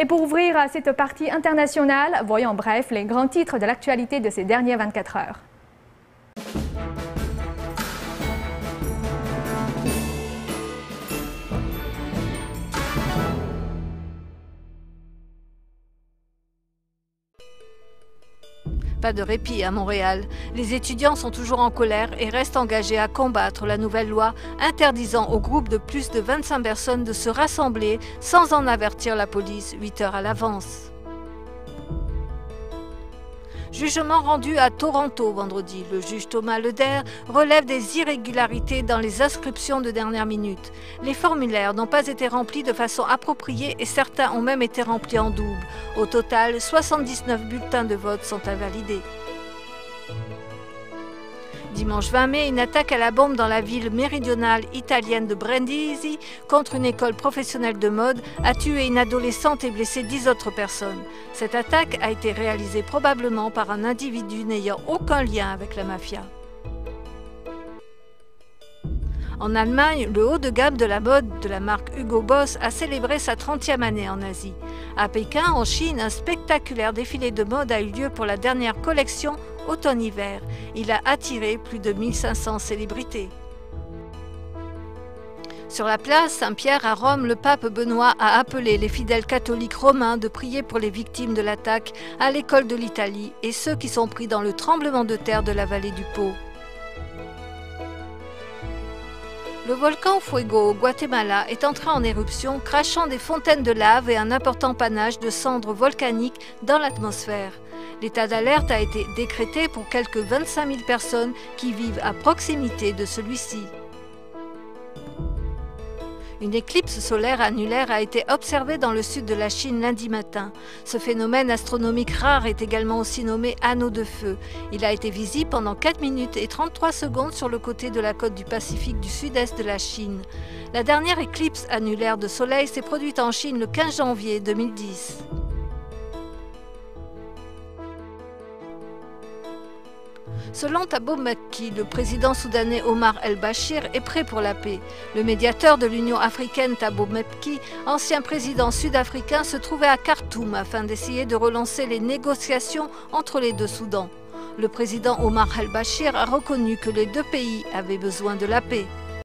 Et pour ouvrir cette partie internationale, voyons en bref les grands titres de l'actualité de ces dernières 24 heures. Pas de répit à Montréal. Les étudiants sont toujours en colère et restent engagés à combattre la nouvelle loi interdisant aux groupes de plus de 25 personnes de se rassembler sans en avertir la police 8 heures à l'avance. Jugement rendu à Toronto vendredi. Le juge Thomas Leder relève des irrégularités dans les inscriptions de dernière minute. Les formulaires n'ont pas été remplis de façon appropriée et certains ont même été remplis en double. Au total, 79 bulletins de vote sont invalidés. Dimanche 20 mai, une attaque à la bombe dans la ville méridionale italienne de Brindisi contre une école professionnelle de mode a tué une adolescente et blessé 10 autres personnes. Cette attaque a été réalisée probablement par un individu n'ayant aucun lien avec la mafia. En Allemagne, le haut de gamme de la mode de la marque Hugo Boss a célébré sa 30e année en Asie. À Pékin, en Chine, un spectaculaire défilé de mode a eu lieu pour la dernière collection automne-hiver. Il a attiré plus de 1500 célébrités. Sur la place Saint-Pierre à Rome, le pape Benoît a appelé les fidèles catholiques romains de prier pour les victimes de l'attaque à l'école de l'Italie et ceux qui sont pris dans le tremblement de terre de la vallée du Pô. Le volcan Fuego au Guatemala est entré en éruption, crachant des fontaines de lave et un important panache de cendres volcaniques dans l'atmosphère. L'état d'alerte a été décrété pour quelques 25 000 personnes qui vivent à proximité de celui-ci. Une éclipse solaire annulaire a été observée dans le sud de la Chine lundi matin. Ce phénomène astronomique rare est également aussi nommé anneau de feu. Il a été visible pendant 4 minutes et 33 secondes sur le côté de la côte du Pacifique du sud-est de la Chine. La dernière éclipse annulaire de soleil s'est produite en Chine le 15 janvier 2010. Selon Thabo Mbeki, le président soudanais Omar el-Bashir est prêt pour la paix. Le médiateur de l'Union africaine Thabo Mbeki, ancien président sud-africain, se trouvait à Khartoum afin d'essayer de relancer les négociations entre les deux Soudans. Le président Omar el-Bashir a reconnu que les deux pays avaient besoin de la paix.